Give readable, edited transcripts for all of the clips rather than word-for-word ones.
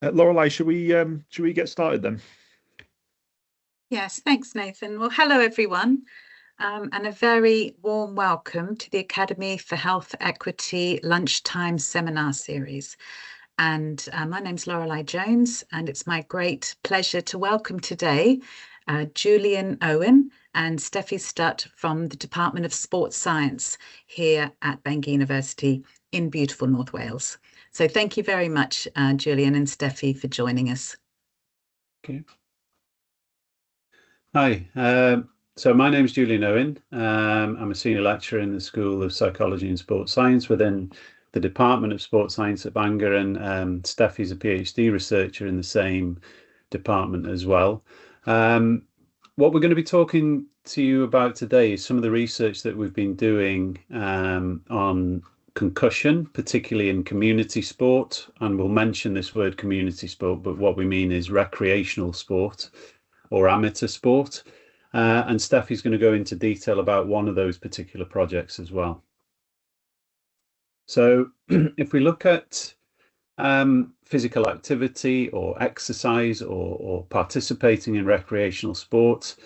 Lorelei, should we get started then? Yes, thanks, Nathan. Well, hello, everyone, and a very warm welcome to the Academy for Health Equity Lunchtime Seminar Series. And my name's Lorelei Jones, and it's my great pleasure to welcome today Julian Owen and Steffi Studt from the Department of Sports Science here at Bangor University in beautiful North Wales. So thank you very much, Julian and Steffi, for joining us. Okay. Hi, so my name is Julian Owen. I'm a senior lecturer in the School of Psychology and Sports Science within the Department of Sports Science at Bangor, and Steffi's a PhD researcher in the same department as well. What we're going to be talking to you about today is some of the research that we've been doing on concussion, particularly in community sport, and we'll mention this word community sport, but what we mean is recreational sport or amateur sport. And Steffi's going to go into detail about one of those particular projects as well. So if we look at physical activity or exercise or participating in recreational sports,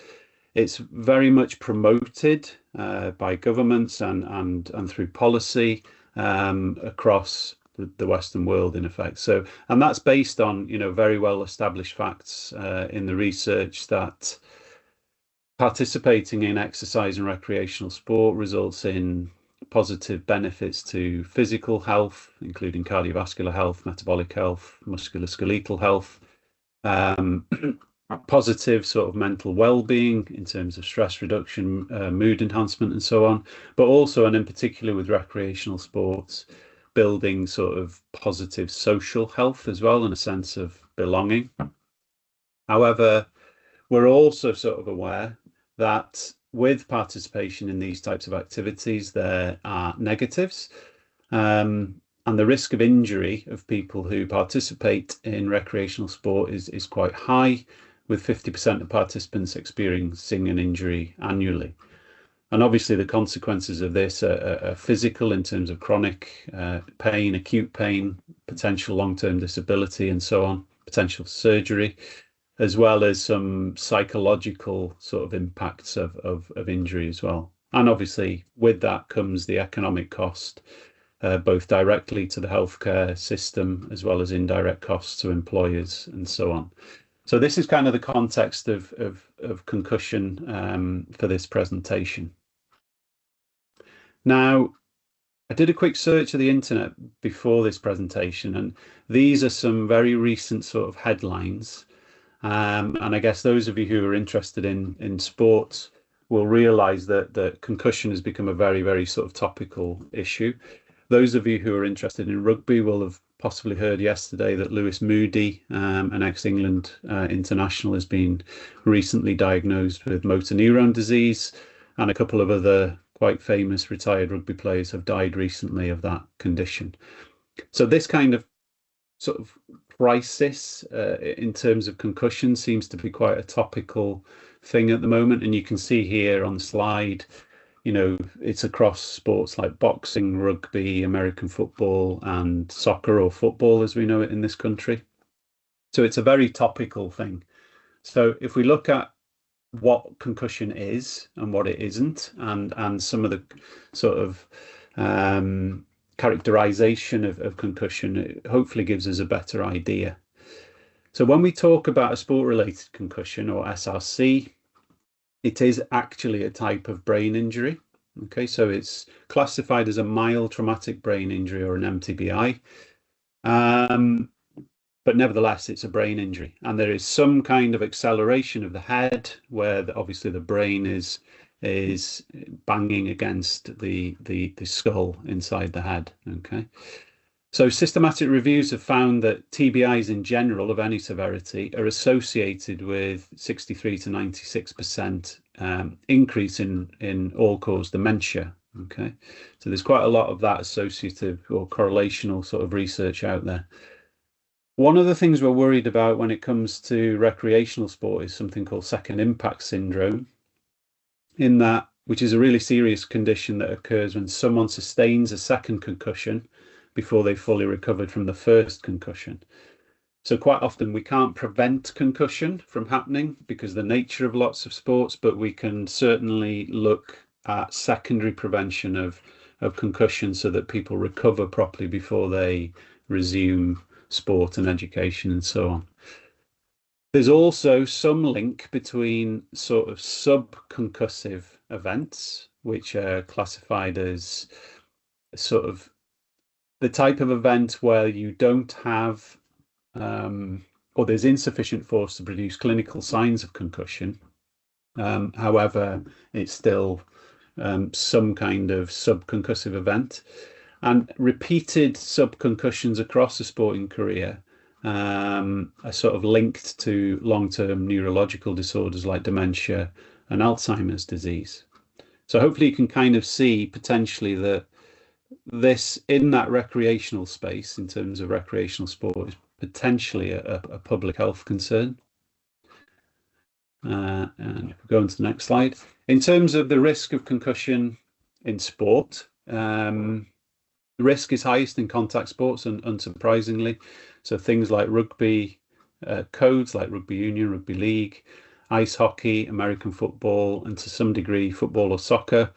it's very much promoted by governments and through policy across the Western world, in effect. So, and that's based on, very well established facts in the research that participating in exercise and recreational sport results in positive benefits to physical health, including cardiovascular health, metabolic health, musculoskeletal health, positive sort of mental well-being in terms of stress reduction, mood enhancement, and so on, but also, and in particular with recreational sports, building sort of positive social health as well, and a sense of belonging. However, we're also sort of aware that with participation in these types of activities, there are negatives, and the risk of injury of people who participate in recreational sport is quite high, with 50% of participants experiencing an injury annually. And obviously the consequences of this are physical in terms of chronic pain, acute pain, potential long-term disability, and so on, potential surgery, as well as some psychological sort of impacts of injury as well. And obviously with that comes the economic cost, both directly to the healthcare system as well as indirect costs to employers and so on. So this is kind of the context of concussion for this presentation. Now, I did a quick search of the internet before this presentation, and these are some very recent sort of headlines. And I guess those of you who are interested in sports will realise that concussion has become a very, very sort of topical issue. Those of you who are interested in rugby will have possibly heard yesterday that Lewis Moody, an ex-England international, has been recently diagnosed with motor neuron disease, and a couple of other quite famous retired rugby players have died recently of that condition. So this kind of sort of crisis in terms of concussion seems to be quite a topical thing at the moment. And you can see here on the slide, it's across sports like boxing, rugby, American football, and soccer, or football as we know it in this country. So it's a very topical thing. So if we look at what concussion is and what it isn't, and some of the sort of characterization of concussion, it hopefully gives us a better idea. So when we talk about a sport-related concussion, or SRC, it is actually a type of brain injury. Okay, so it's classified as a mild traumatic brain injury, or an MTBI. But nevertheless, it's a brain injury, and there is some kind of acceleration of the head where obviously the brain is banging against the skull inside the head. Okay, so systematic reviews have found that TBIs in general of any severity are associated with 63 to 96% increase in all-cause dementia. Okay, so there's quite a lot of that associative or correlational sort of research out there. One of the things we're worried about when it comes to recreational sport is something called second impact syndrome, which is a really serious condition that occurs when someone sustains a second concussion before they fully recovered from the first concussion. So quite often we can't prevent concussion from happening because of the nature of lots of sports, but we can certainly look at secondary prevention of concussion so that people recover properly before they resume sport and education and so on. There's also some link between sort of subconcussive events, which are classified as sort of the type of event where you don't have or there's insufficient force to produce clinical signs of concussion. However, it's still some kind of subconcussive event. And repeated subconcussions across a sporting career are sort of linked to long-term neurological disorders like dementia and Alzheimer's disease. So hopefully you can kind of see potentially that this in that recreational space, in terms of recreational sport, is potentially a public health concern. And if we go on to the next slide, in terms of the risk of concussion in sport, the risk is highest in contact sports, and unsurprisingly. So things like rugby codes, like rugby union, rugby league, ice hockey, American football, and to some degree football or soccer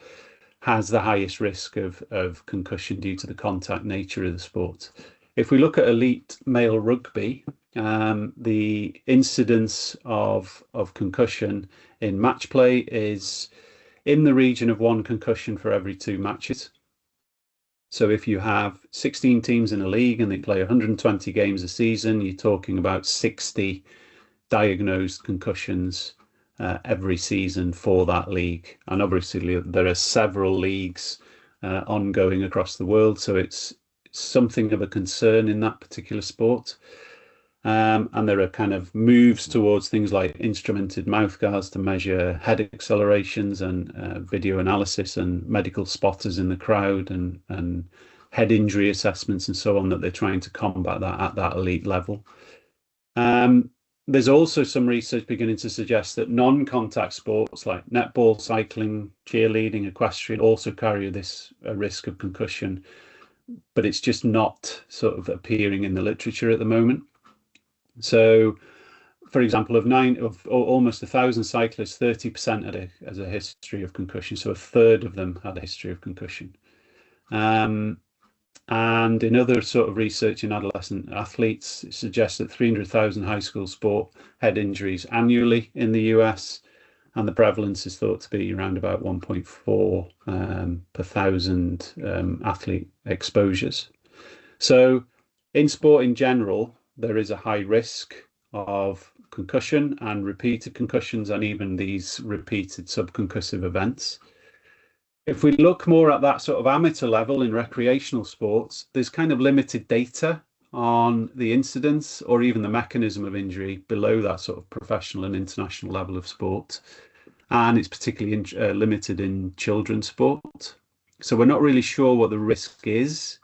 has the highest risk of concussion due to the contact nature of the sport. If we look at elite male rugby, the incidence of concussion in match play is in the region of 1 concussion for every 2 matches. So if you have 16 teams in a league and they play 120 games a season, you're talking about 60 diagnosed concussions every season for that league. And obviously there are several leagues ongoing across the world, so it's something of a concern in that particular sport. And there are kind of moves towards things like instrumented mouthguards to measure head accelerations and video analysis and medical spotters in the crowd and head injury assessments and so on, that they're trying to combat that at that elite level. There's also some research beginning to suggest that non-contact sports like netball, cycling, cheerleading, equestrian also carry this risk of concussion, but it's just not sort of appearing in the literature at the moment. So, for example, of almost 1,000 cyclists, 30% had a history of concussion. So a third of them had a history of concussion. And in other sort of research in adolescent athletes, it suggests that 300,000 high school sport head injuries annually in the US, and the prevalence is thought to be around about 1.4 per 1,000 athlete exposures. So in sport in general, there is a high risk of concussion and repeated concussions, and even these repeated subconcussive events. If we look more at that sort of amateur level in recreational sports, there's kind of limited data on the incidence or even the mechanism of injury below that sort of professional and international level of sport. And it's particularly limited in children's sport. So we're not really sure what the risk is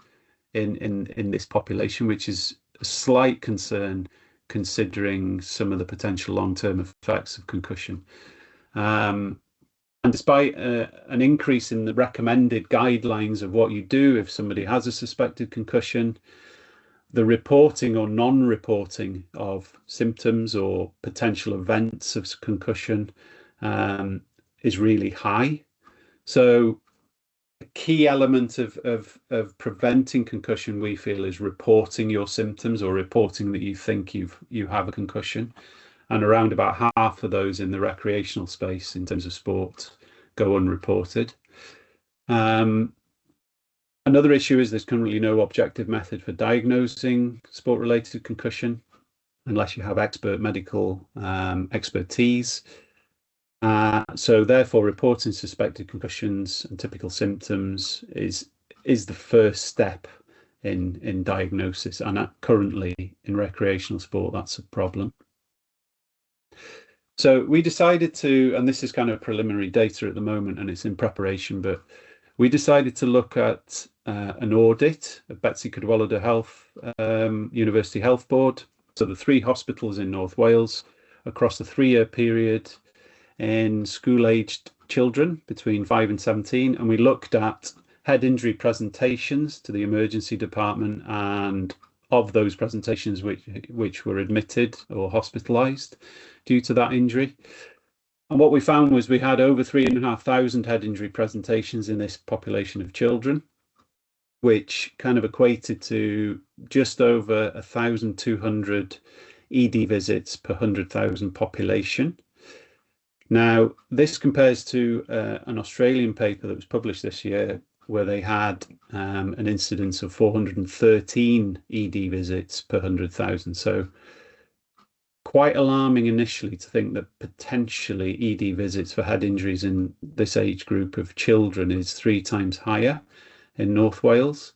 in this population, which is a slight concern considering some of the potential long-term effects of concussion. And despite an increase in the recommended guidelines of what you do if somebody has a suspected concussion, the reporting or non-reporting of symptoms or potential events of concussion is really high. So a key element of preventing concussion, we feel, is reporting your symptoms or reporting that you think you have a concussion. And around about half of those in the recreational space in terms of sport go unreported. Another issue is there's currently no objective method for diagnosing sport-related concussion unless you have expert medical expertise. So therefore, reporting suspected concussions and typical symptoms is the first step in diagnosis, and currently in recreational sport that's a problem. So we decided to, and this is kind of preliminary data at the moment and it's in preparation, but we decided to look at an audit of Betsy Cadwallader Health University Health Board, so the 3 hospitals in North Wales across a 3-year period in school-aged children between 5 and 17, and we looked at head injury presentations to the emergency department and of those presentations which were admitted or hospitalised due to that injury. And what we found was we had over 3,500 head injury presentations in this population of children, which kind of equated to just over 1,200 ED visits per 100,000 population. Now, this compares to an Australian paper that was published this year, where they had an incidence of 413 ED visits per 100,000. So quite alarming initially to think that potentially ED visits for head injuries in this age group of children is 3 times higher in North Wales.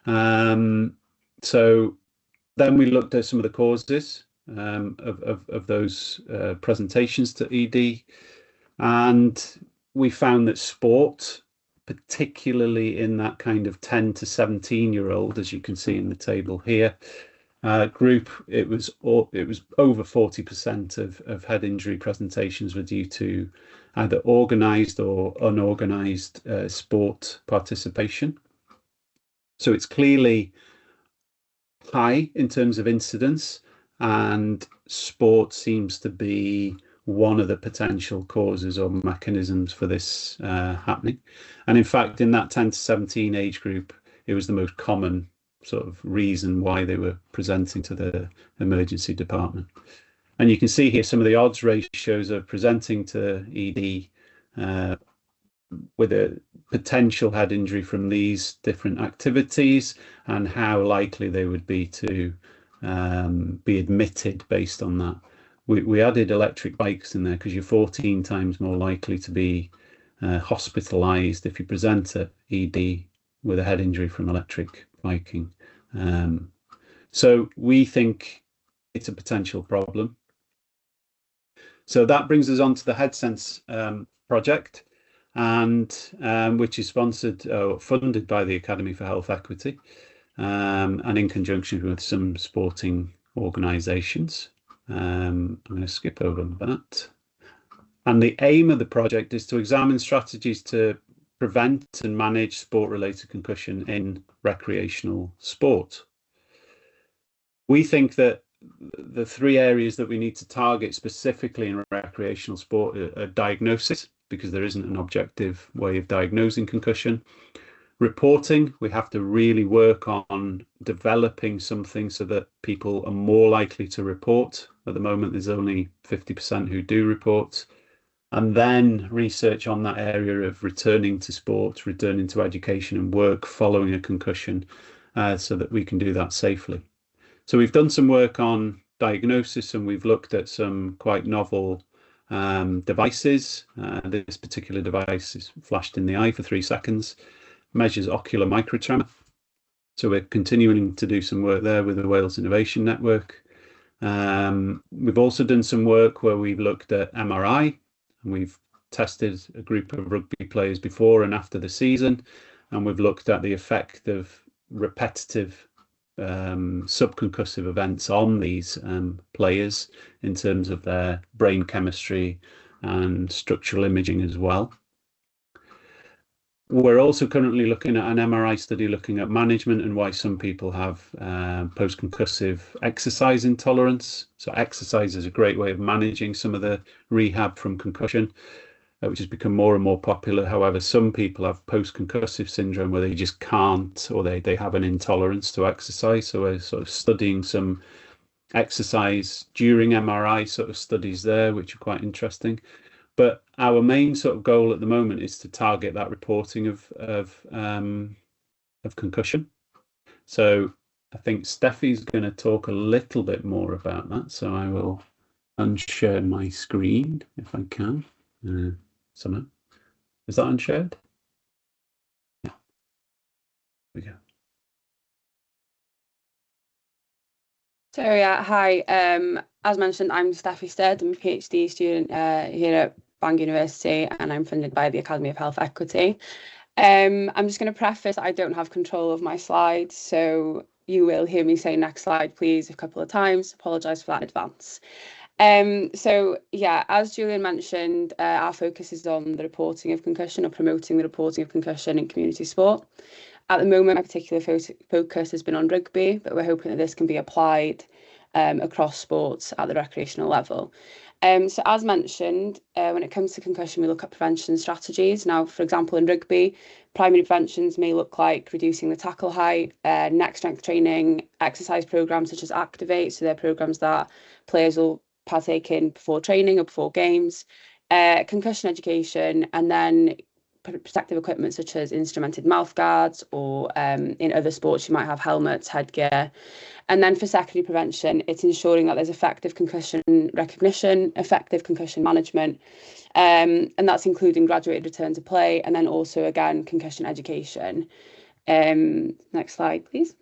So then we looked at some of the causes of those presentations to ED, and we found that sport, particularly in that kind of 10 to 17-year-old, as you can see in the table here, group, it was over 40% of head injury presentations were due to either organised or unorganised sport participation. So it's clearly high in terms of incidence, and sport seems to be one of the potential causes or mechanisms for this happening. And in fact, in that 10 to 17 age group, it was the most common sort of reason why they were presenting to the emergency department. And you can see here some of the odds ratios of presenting to ED with a potential head injury from these different activities, and how likely they would be to be admitted based on that. We added electric bikes in there because you're 14 times more likely to be hospitalised if you present at ED with a head injury from electric biking. So we think it's a potential problem. So that brings us on to the HeadSense project, and which is sponsored or funded by the Academy for Health Equity, and in conjunction with some sporting organisations. I'm going to skip over that. And the aim of the project is to examine strategies to prevent and manage sport-related concussion in recreational sport. We think that the 3 areas that we need to target specifically in recreational sport are diagnosis, because there isn't an objective way of diagnosing concussion. Reporting, we have to really work on developing something so that people are more likely to report. At the moment, there's only 50% who do report. And then research on that area of returning to sport, returning to education and work following a concussion, so that we can do that safely. So we've done some work on diagnosis, and we've looked at some quite novel devices. This particular device is flashed in the eye for 3 seconds, measures ocular microtremor. So we're continuing to do some work there with the Wales Innovation Network. We've also done some work where we've looked at MRI, and we've tested a group of rugby players before and after the season, and we've looked at the effect of repetitive subconcussive events on these players in terms of their brain chemistry and structural imaging as well. We're also currently looking at an MRI study looking at management and why some people have post-concussive exercise intolerance. So exercise is a great way of managing some of the rehab from concussion, which has become more and more popular. However, some people have post-concussive syndrome where they just can't, or they have an intolerance to exercise. So we're sort of studying some exercise during MRI sort of studies there, which are quite interesting. But our main sort of goal at the moment is to target that reporting of concussion. So I think Steffi's going to talk a little bit more about that. So I will unshare my screen if I can. Somehow. Is that unshared? Yeah. There we go. So yeah, hi. As mentioned, I'm Steffi Studt. I'm a PhD student here at Bangor University, and I'm funded by the Academy of Health Equity. I'm just going to preface, I don't have control of my slides, so you will hear me say next slide, please, a couple of times. Apologise for that in advance. So yeah, as Julian mentioned, our focus is on the reporting of concussion, or promoting the reporting of concussion in community sport. At the moment, my particular focus has been on rugby, but we're hoping that this can be applied across sports at the recreational level. So as mentioned, when it comes to concussion, we look at prevention strategies. Now, for example, in rugby, primary preventions may look like reducing the tackle height, neck strength training, exercise programs such as Activate. So they're programs that players will partake in before training or before games, concussion education, and then protective equipment such as instrumented mouth guards, or in other sports you might have helmets, headgear. And then for secondary prevention, it's ensuring that there's effective concussion recognition, effective concussion management, and that's including graduated return to play, and then also, again, concussion education. Next slide, please.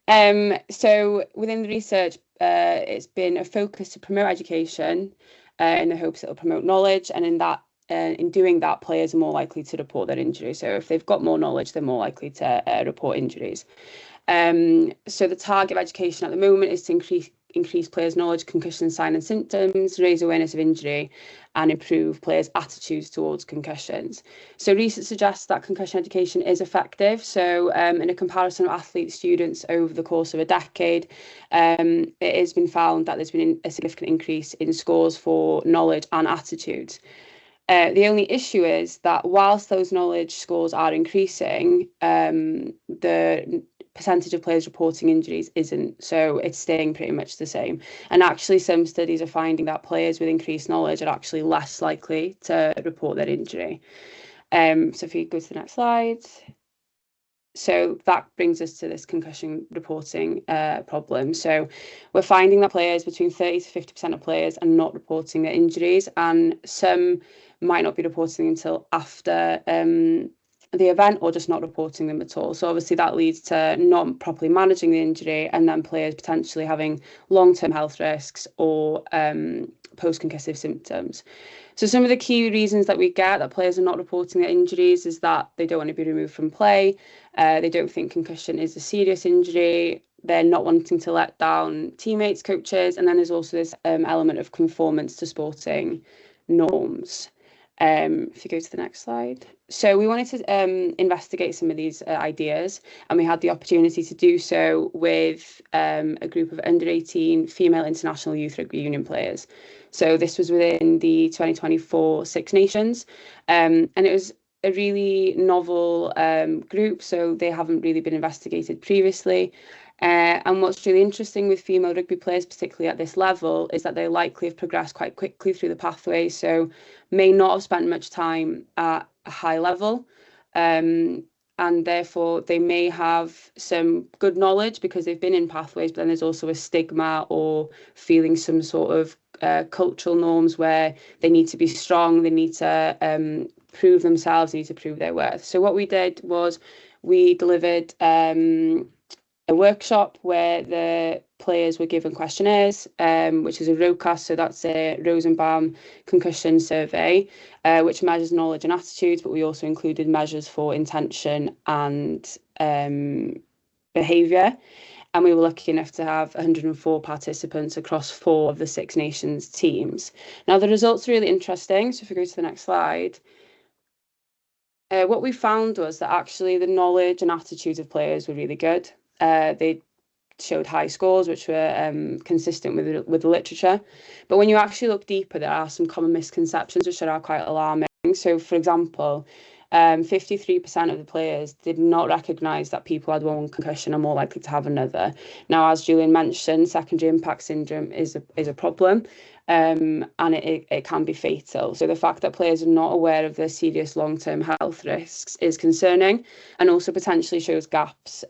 So within the research, it's been a focus to promote education in the hopes it will promote knowledge, and in doing that, players are more likely to report their injuries. So if they've got more knowledge, they're more likely to report injuries. So the target of education at the moment is to increase players' knowledge, concussion signs and symptoms, raise awareness of injury, and improve players' attitudes towards concussions. So research suggests that concussion education is effective. So in a comparison of athlete students over the course of a decade, it has been found that there's been a significant increase in scores for knowledge and attitudes. The only issue is that whilst those knowledge scores are increasing, the percentage of players reporting injuries isn't, so it's staying pretty much the same. And actually some studies are finding that players with increased knowledge are actually less likely to report their injury. So if you go to the next slide. So that brings us to this concussion reporting problem. So we're finding that players, between 30 to 50% of players, are not reporting their injuries, and some might not be reporting until after the event, or just not reporting them at all. So obviously that leads to not properly managing the injury, and then players potentially having long-term health risks or post-concussive symptoms. So some of the key reasons that we get that players are not reporting their injuries is that they don't want to be removed from play, they don't think concussion is a serious injury, they're not wanting to let down teammates, coaches, and then there's also this element of conformance to sporting norms. If you go to the next slide. So we wanted to investigate some of these ideas, and we had the opportunity to do so with a group of under-18 female international youth rugby union players. So this was within the 2024 Six Nations, and it was a really novel group, so they haven't really been investigated previously. And what's really interesting with female rugby players, particularly at this level, is that they likely have progressed quite quickly through the pathway, so may not have spent much time at a high level, and therefore they may have some good knowledge because they've been in pathways, but then there's also a stigma or feeling some sort of cultural norms where they need to be strong, they need to prove themselves, they need to prove their worth. So what we did was we delivered a workshop where the players were given questionnaires, which is a ROCAS, so that's a Rosenbaum concussion survey, which measures knowledge and attitudes, but we also included measures for intention and behaviour. And we were lucky enough to have 104 participants across 4 of the Six Nations teams. Now, the results are really interesting. So if we go to the next slide, what we found was that actually the knowledge and attitudes of players were really good. They showed high scores, which were consistent with the literature. But when you actually look deeper, there are some common misconceptions which are quite alarming. So, for example, 53% of the players did not recognise that people had one concussion are more likely to have another. Now, as Julian mentioned, secondary impact syndrome is a problem, and it can be fatal. So the fact that players are not aware of their serious long-term health risks is concerning, and also potentially shows gaps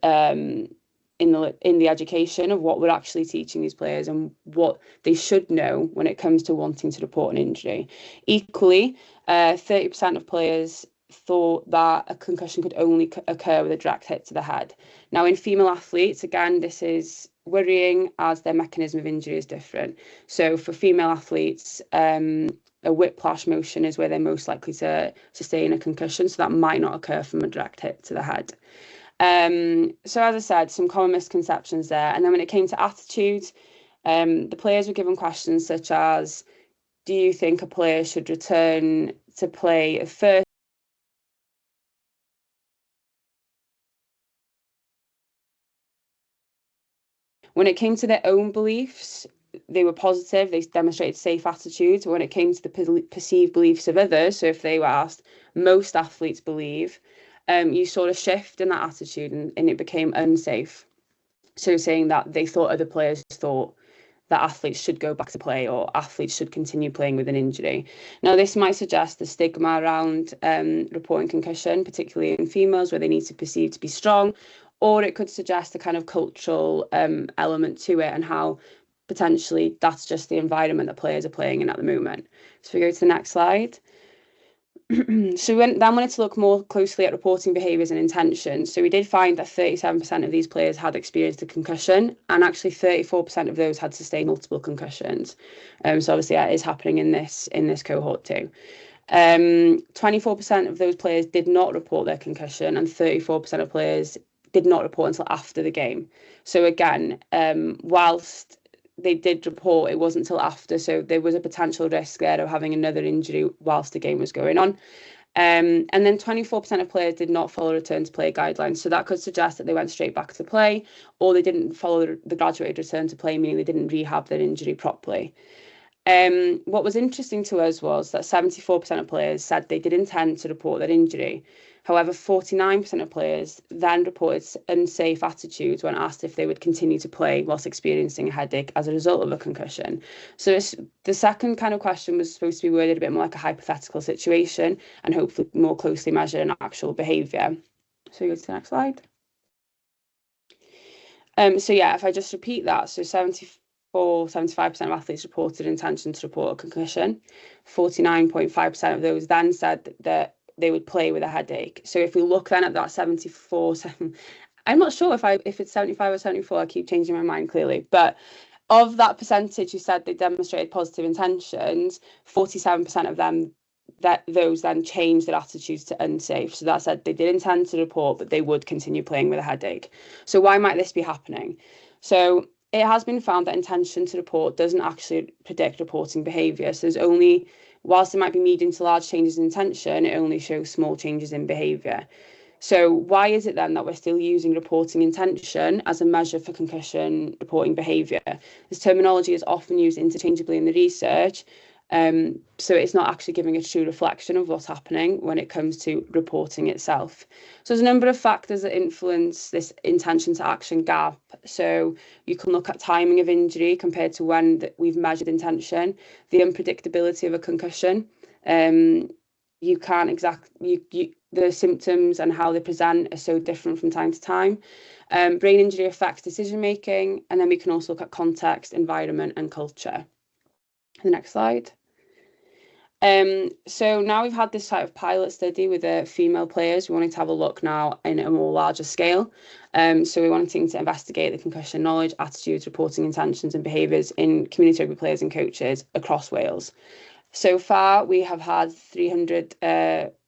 in the education of what we're actually teaching these players and what they should know when it comes to wanting to report an injury. Equally, 30% of players thought that a concussion could only occur with a direct hit to the head. Now, in female athletes, again, this is worrying as their mechanism of injury is different. So for female athletes, a whiplash motion is where they're most likely to sustain a concussion, so that might not occur from a direct hit to the head. So as I said, some common misconceptions there. And then when it came to attitudes, the players were given questions such as, do you think a player should return to play first When it came to their own beliefs, they were positive, they demonstrated safe attitudes. When it came to the perceived beliefs of others, so if they were asked, most athletes believe, you saw a shift in that attitude and it became unsafe. So saying that they thought other players thought that athletes should go back to play or athletes should continue playing with an injury. Now, this might suggest the stigma around reporting concussion, particularly in females, where they need to perceive to be strong, or it could suggest a kind of cultural element to it and how potentially that's just the environment that players are playing in at the moment. So we go to the next slide. So we then wanted to look more closely at reporting behaviours and intentions. So we did find that 37% of these players had experienced a concussion, and actually 34% of those had sustained multiple concussions. So obviously that is happening in this cohort too. 24% of those players did not report their concussion, and 34% of players did not report until after the game. So again, whilst they did report, it wasn't until after, so there was a potential risk there of having another injury whilst the game was going on. And then 24% of players did not follow return to play guidelines, so that could suggest that they went straight back to play, or they didn't follow the graduated return to play, meaning they didn't rehab their injury properly. What was interesting to us was that 74% of players said they did intend to report their injury. However, 49% of players then reported unsafe attitudes when asked if they would continue to play whilst experiencing a headache as a result of a concussion. So the second kind of question was supposed to be worded a bit more like a hypothetical situation and hopefully more closely measure an actual behaviour. So we go to the next slide. So yeah, if I just repeat that, so 75% of athletes reported intention to report a concussion. 49.5% of those then said that they would play with a headache. So if we look then at that 74, I'm not sure if it's 75 or 74, I keep changing my mind clearly, but of that percentage who said they demonstrated positive intentions, 47% of them, those then changed their attitudes to unsafe. So that said they did intend to report, but they would continue playing with a headache. So why might this be happening? So it has been found that intention to report doesn't actually predict reporting behaviour. So whilst there might be medium to large changes in intention, it only shows small changes in behaviour. So why is it then that we're still using reporting intention as a measure for concussion reporting behaviour? This terminology is often used interchangeably in the research, so it's not actually giving a true reflection of what's happening when it comes to reporting itself. So there's a number of factors that influence this intention to action gap. So you can look at timing of injury compared to when we've measured intention, the unpredictability of a concussion. You can't the symptoms and how they present are so different from time to time. Brain injury affects decision making, and then we can also look at context, environment, and culture. The next slide. So now we've had this type of pilot study with the female players. We wanted to have a look now in a more larger scale. So we're wanting to investigate the concussion knowledge, attitudes, reporting intentions and behaviours in community rugby players and coaches across Wales. So far, we have had 300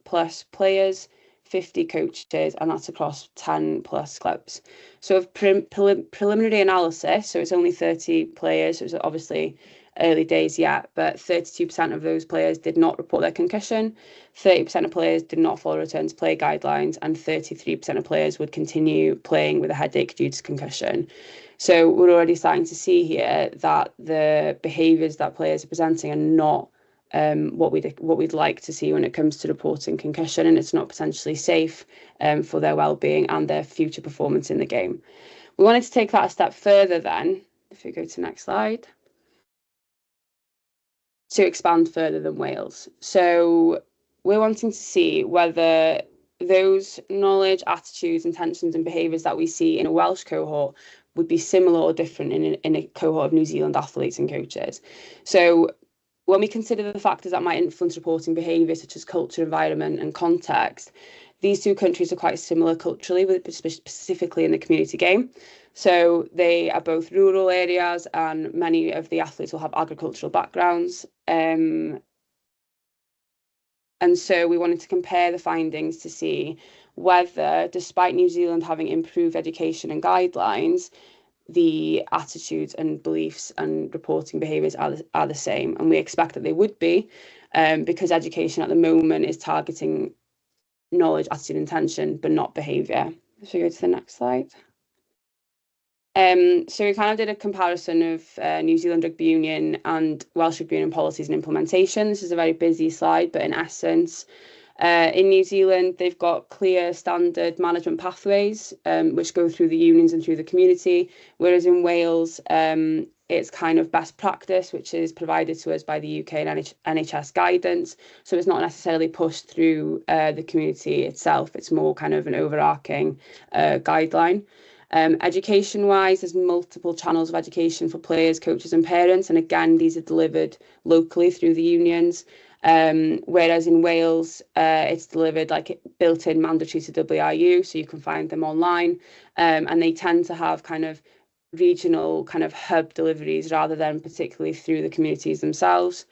plus players, 50 coaches, and that's across 10 plus clubs. So of preliminary analysis, so it's only 30 players, so it's obviously early days yet, but 32% of those players did not report their concussion, 30% of players did not follow return to play guidelines, and 33% of players would continue playing with a headache due to concussion. So we're already starting to see here that the behaviours that players are presenting are not what we'd like to see when it comes to reporting concussion, and it's not potentially safe for their well-being and their future performance in the game. We wanted to take that a step further then, if we go to the next slide, to expand further than Wales. So we're wanting to see whether those knowledge, attitudes, intentions and behaviours that we see in a Welsh cohort would be similar or different in a cohort of New Zealand athletes and coaches. So when we consider the factors that might influence reporting behaviour, such as culture, environment and context, these two countries are quite similar culturally, specifically in the community game. So they are both rural areas and many of the athletes will have agricultural backgrounds. And so we wanted to compare the findings to see whether, despite New Zealand having improved education and guidelines, the attitudes and beliefs and reporting behaviours are the same. And we expect that they would be, because education at the moment is targeting knowledge, attitude, intention, but not behaviour. So we go to the next slide. So we kind of did a comparison of New Zealand Rugby Union and Welsh Rugby Union policies and implementation. This is a very busy slide, but in essence, in New Zealand, they've got clear standard management pathways, which go through the unions and through the community, whereas in Wales, it's kind of best practice, which is provided to us by the UK and NHS guidance. So it's not necessarily pushed through the community itself. It's more kind of an overarching guideline. Education-wise, there's multiple channels of education for players, coaches and parents. And again, these are delivered locally through the unions. Whereas in Wales, it's delivered like built-in mandatory to WRU, so you can find them online. And they tend to have kind of regional kind of hub deliveries rather than particularly through the communities themselves.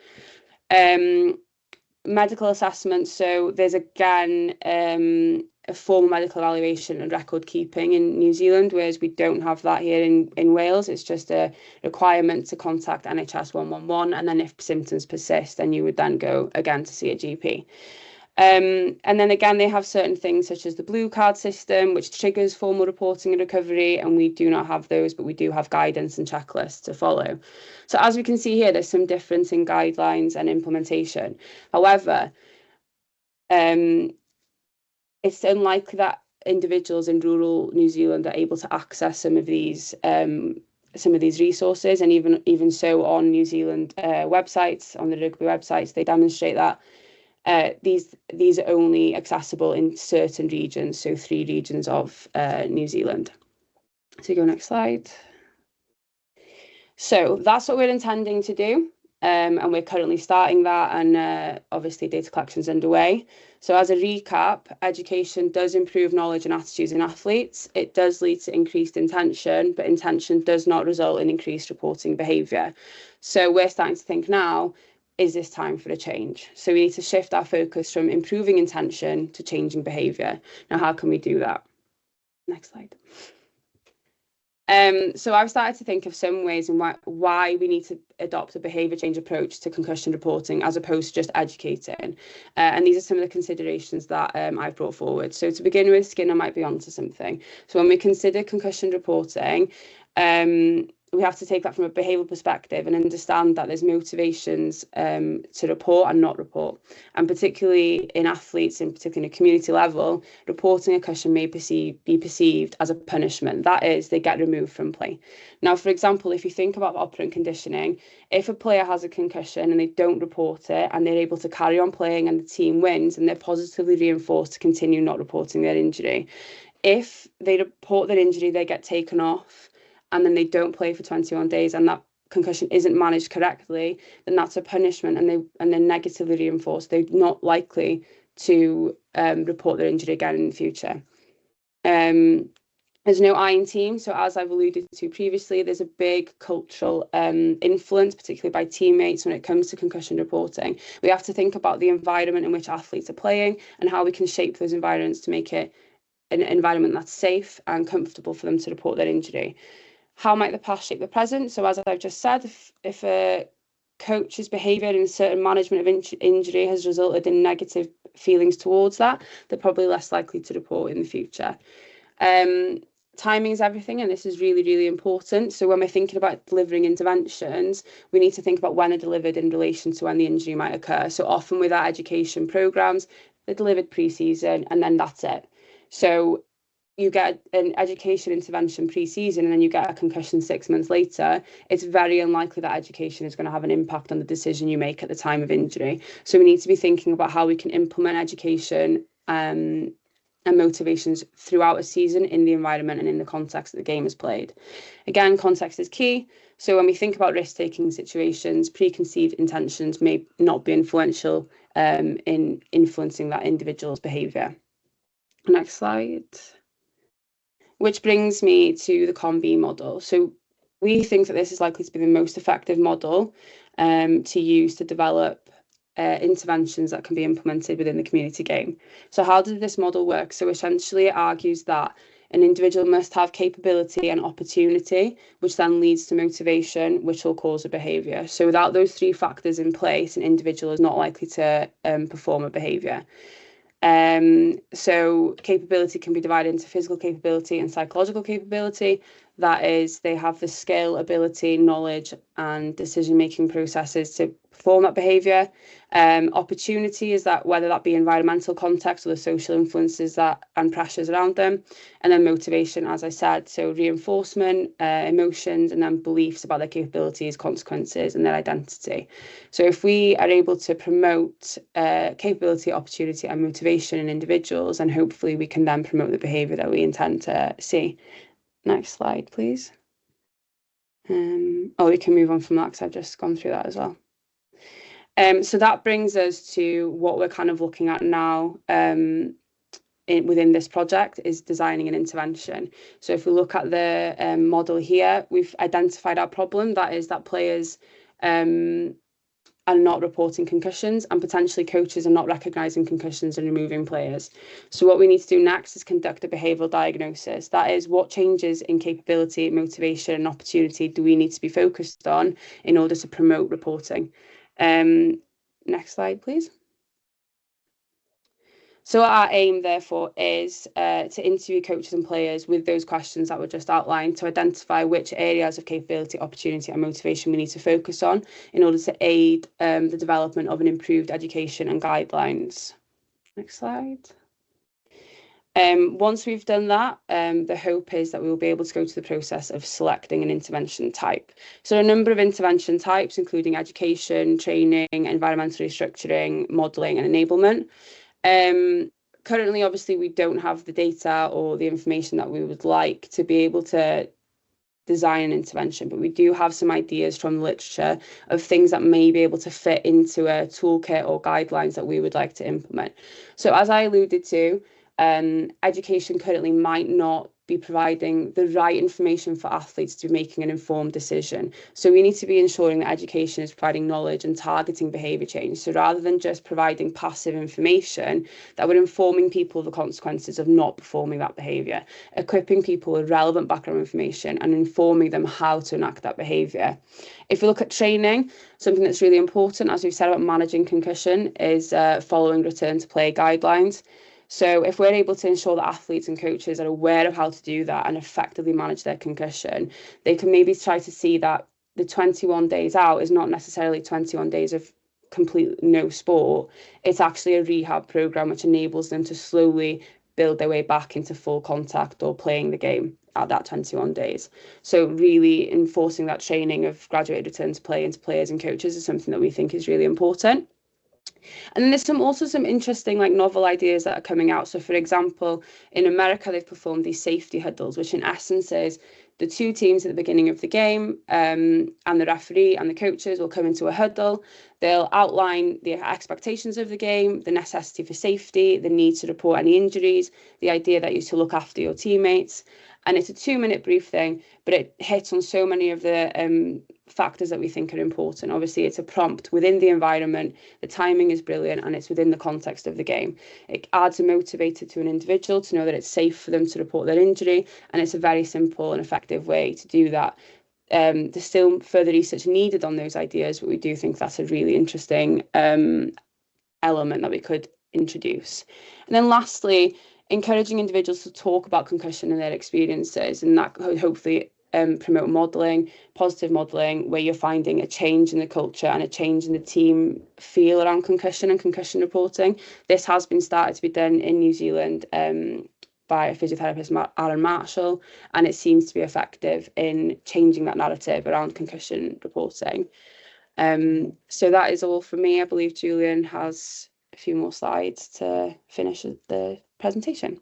Medical assessments, so there's again a formal medical evaluation and record keeping in New Zealand, whereas we don't have that here in Wales. It's just a requirement to contact NHS 111, and then if symptoms persist, then you would then go again to see a GP. And then again, they have certain things such as the blue card system, which triggers formal reporting and recovery, and we do not have those, but we do have guidance and checklists to follow. So as we can see here, there's some difference in guidelines and implementation. However, it's unlikely that individuals in rural New Zealand are able to access some of these resources, and even so on New Zealand websites, on the rugby websites, they demonstrate that these are only accessible in certain regions, so 3 regions of New Zealand. So go next slide. So that's what we're intending to do, and we're currently starting that, and obviously data collection is underway. So as a recap, education does improve knowledge and attitudes in athletes. It does lead to increased intention, but intention does not result in increased reporting behaviour. So we're starting to think now, is this time for a change? So we need to shift our focus from improving intention to changing behaviour. Now, how can we do that? Next slide. So I've started to think of some ways in why we need to adopt a behaviour change approach to concussion reporting as opposed to just educating. And these are some of the considerations that I've brought forward. So to begin with, Skinner might be onto something. So when we consider concussion reporting, we have to take that from a behavioural perspective and understand that there's motivations to report and not report. And particularly in athletes, and particularly in a community level, reporting a concussion may be perceived as a punishment. That is, they get removed from play. Now, for example, if you think about operant conditioning, if a player has a concussion and they don't report it and they're able to carry on playing and the team wins, and they're positively reinforced to continue not reporting their injury. If they report their injury, they get taken off, and then they don't play for 21 days and that concussion isn't managed correctly, then that's a punishment, and they're negatively reinforced. They're not likely to report their injury again in the future. There's no I in team. So as I've alluded to previously, there's a big cultural influence, particularly by teammates, when it comes to concussion reporting. We have to think about the environment in which athletes are playing and how we can shape those environments to make it an environment that's safe and comfortable for them to report their injury. How might the past shape the present? So as I've just said, if a coach's behaviour in certain management of injury has resulted in negative feelings towards that, they're probably less likely to report in the future. Timing is everything, and this is really, really important. So when we're thinking about delivering interventions, we need to think about when they're delivered in relation to when the injury might occur. So often with our education programmes, they're delivered pre-season and then that's it. So you get an education intervention pre-season and then you get a concussion 6 months later, it's very unlikely that education is going to have an impact on the decision you make at the time of injury. So we need to be thinking about how we can implement education and motivations throughout a season in the environment and in the context that the game is played. Again, context is key. So when we think about risk-taking situations, preconceived intentions may not be influential in influencing that individual's behaviour. Next slide. Which brings me to the COM-B model. So we think that this is likely to be the most effective model to use to develop interventions that can be implemented within the community game. So how does this model work? So essentially it argues that an individual must have capability and opportunity, which then leads to motivation, which will cause a behaviour. So without those 3 factors in place, an individual is not likely to perform a behaviour. So capability can be divided into physical capability and psychological capability. That is, they have the skill, ability, knowledge, and decision-making processes to perform that behaviour. Opportunity is that whether that be environmental context or the social influences that and pressures around them. And then motivation, as I said, so reinforcement, emotions, and then beliefs about their capabilities, consequences, and their identity. So if we are able to promote capability, opportunity, and motivation in individuals, and hopefully we can then promote the behaviour that we intend to see. Next slide, please. We can move on from that because I've just gone through that as well. So that brings us to what we're kind of looking at now within this project is designing an intervention. So if we look at the model here, we've identified our problem, that is that players are not reporting concussions, and potentially coaches are not recognising concussions and removing players. So what we need to do next is conduct a behavioural diagnosis. That is, what changes in capability, motivation and opportunity do we need to be focused on in order to promote reporting? Next slide, please. So our aim, therefore, is to interview coaches and players with those questions that were just outlined to identify which areas of capability, opportunity and motivation we need to focus on in order to aid the development of an improved education and guidelines. Next slide. Once we've done that, the hope is that we will be able to go to the process of selecting an intervention type. So a number of intervention types, including education, training, environmental restructuring, modelling and enablement. Currently, obviously, we don't have the data or the information that we would like to be able to design an intervention, but we do have some ideas from the literature of things that may be able to fit into a toolkit or guidelines that we would like to implement. So as I alluded to, education currently might not be providing the right information for athletes to be making an informed decision. So we need to be ensuring that education is providing knowledge and targeting behaviour change. So rather than just providing passive information, that we're informing people of the consequences of not performing that behaviour, equipping people with relevant background information and informing them how to enact that behaviour. If we look at training, something that's really important, as we've said about managing concussion, is following return to play guidelines. So if we're able to ensure that athletes and coaches are aware of how to do that and effectively manage their concussion, they can maybe try to see that the 21 days out is not necessarily 21 days of complete no sport. It's actually a rehab program which enables them to slowly build their way back into full contact or playing the game at that 21 days. So really enforcing that training of graduated return to play into players and coaches is something that we think is really important. And then there's also some interesting novel ideas that are coming out. So for example, in America, they've performed these safety huddles, which in essence is the two teams at the beginning of the game and the referee and the coaches will come into a huddle. They'll outline the expectations of the game, the necessity for safety, the need to report any injuries, the idea that you're to look after your teammates. And it's a 2-minute briefing, but it hits on so many of the factors that we think are important. Obviously, it's a prompt within the environment, the timing is brilliant, and it's within the context of the game. It adds a motivator to an individual to know that it's safe for them to report their injury, and it's a very simple and effective way to do that. There's still further research needed on those ideas, but we do think that's a really interesting element that we could introduce. And then lastly, encouraging individuals to talk about concussion and their experiences, and that hopefully promote modelling, positive modelling, where you're finding a change in the culture and a change in the team feel around concussion and concussion reporting. This has been started to be done in New Zealand by a physiotherapist, Alan Marshall, and it seems to be effective in changing that narrative around concussion reporting. So that is all from me. I believe Julian has a few more slides to finish the presentation.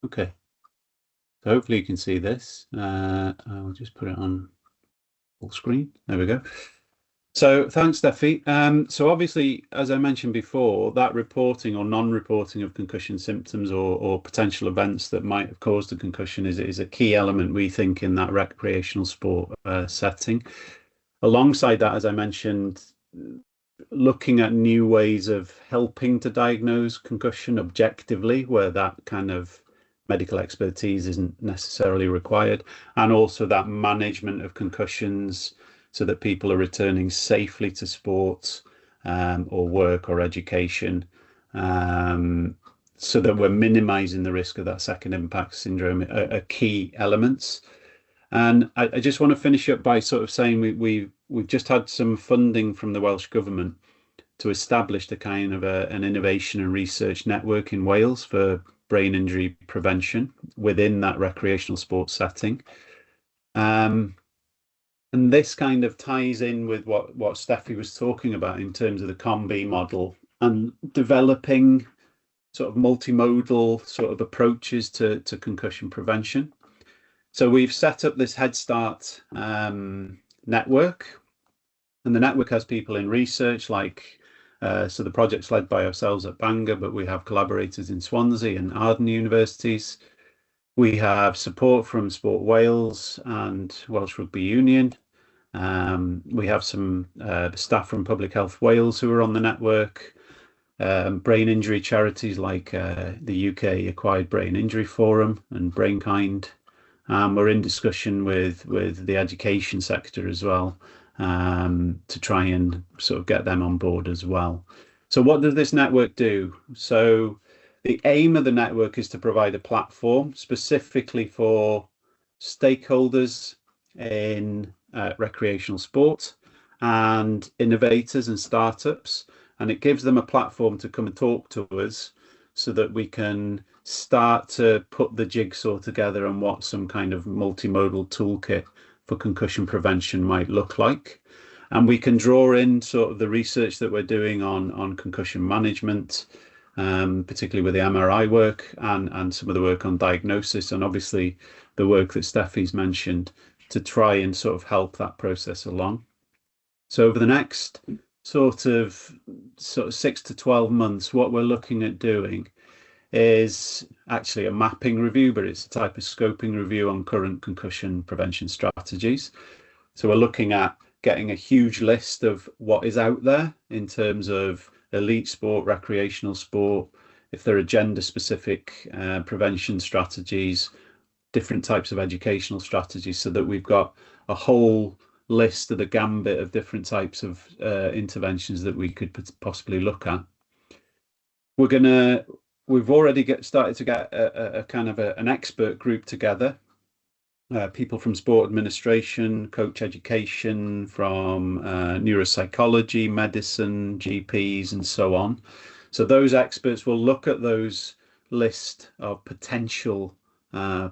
Okay, so hopefully you can see this. I'll just put it on full screen. There we go. So thanks, Steffi. So obviously, as I mentioned before, that reporting or non-reporting of concussion symptoms or potential events that might have caused a concussion is a key element, we think, in that recreational sport setting. Alongside that, as I mentioned, looking at new ways of helping to diagnose concussion objectively, where that kind of medical expertise isn't necessarily required, and also that management of concussions so that people are returning safely to sports or work or education, so that we're minimizing the risk of that second impact syndrome are key elements. And I just want to finish up by sort of saying we've just had some funding from the Welsh Government to establish the kind of an innovation and research network in Wales for brain injury prevention within that recreational sports setting. And this kind of ties in with what Steffi was talking about in terms of the COM-B model and developing sort of multimodal sort of approaches to concussion prevention. So we've set up this Head Start network, and the network has people in research like, so the project's led by ourselves at Bangor, but we have collaborators in Swansea and Arden universities. We have support from Sport Wales and Welsh Rugby Union. We have some staff from Public Health Wales who are on the network. Brain injury charities like the UK Acquired Brain Injury Forum and BrainKind. We're in discussion with the education sector as well, to try and sort of get them on board as well. So what does this network do? So the aim of the network is to provide a platform specifically for stakeholders in recreational sport and innovators and startups, and it gives them a platform to come and talk to us so that we can start to put the jigsaw together on what some kind of multimodal toolkit for concussion prevention might look like. And we can draw in sort of the research that we're doing on concussion management, particularly with the MRI work and some of the work on diagnosis, and obviously the work that Steffi's mentioned, to try and sort of help that process along. So over the next sort of 6 to 12 months, what we're looking at doing is actually a mapping review, but it's a type of scoping review on current concussion prevention strategies. So we're looking at getting a huge list of what is out there in terms of elite sport, recreational sport, if there are gender specific prevention strategies, different types of educational strategies, so that we've got a whole list of the gambit of different types of interventions that we could possibly look at. We've already started to get a kind of an expert group together, people from sport administration, coach education, from neuropsychology, medicine, GPs, and so on. So those experts will look at those list of potential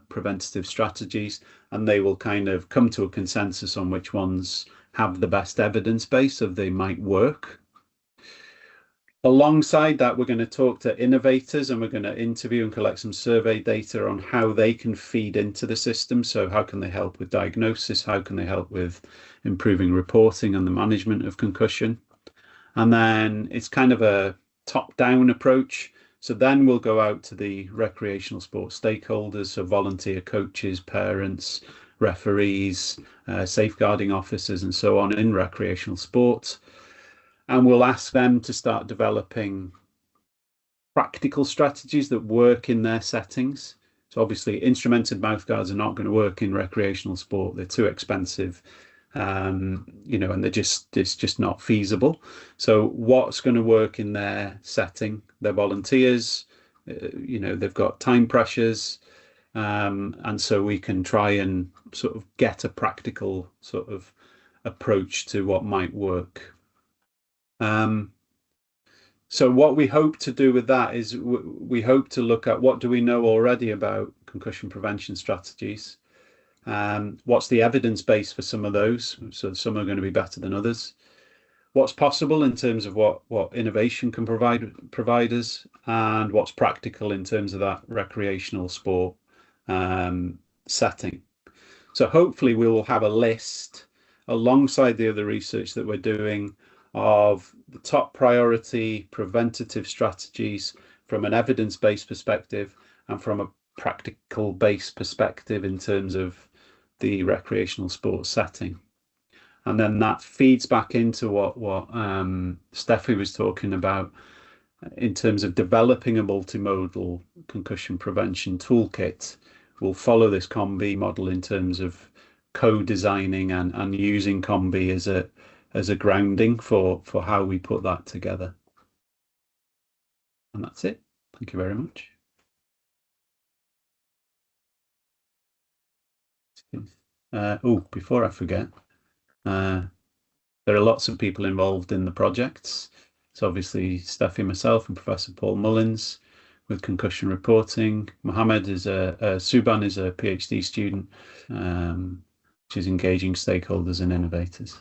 preventative strategies, and they will kind of come to a consensus on which ones have the best evidence base of they might work. Alongside that, we're going to talk to innovators, and we're going to interview and collect some survey data on how they can feed into the system. So how can they help with diagnosis? How can they help with improving reporting and the management of concussion? And then it's kind of a top-down approach. So then we'll go out to the recreational sports stakeholders, so volunteer coaches, parents, referees, safeguarding officers, and so on in recreational sports. And we'll ask them to start developing practical strategies that work in their settings. So obviously instrumented mouthguards are not going to work in recreational sport. They're too expensive, and it's just not feasible. So what's going to work in their setting? They're volunteers, they've got time pressures, and so we can try and sort of get a practical sort of approach to what might work. So what we hope to do with that is we hope to look at what do we know already about concussion prevention strategies. What's the evidence base for some of those? So some are going to be better than others. What's possible in terms of what innovation can provide us, and what's practical in terms of that recreational sport setting. So hopefully we will have a list alongside the other research that we're doing of the top priority preventative strategies from an evidence-based perspective and from a practical-based perspective in terms of the recreational sports setting. And then that feeds back into what Steffi was talking about, in terms of developing a multimodal concussion prevention toolkit, we'll follow this COM-B model in terms of co-designing and using COM-B as a grounding for how we put that together. And that's it. Thank you very much. Before I forget, there are lots of people involved in the projects. So obviously Steffi, myself, and Professor Paul Mullins with concussion reporting. Mohammed is Subhan is a PhD student, which is engaging stakeholders and innovators.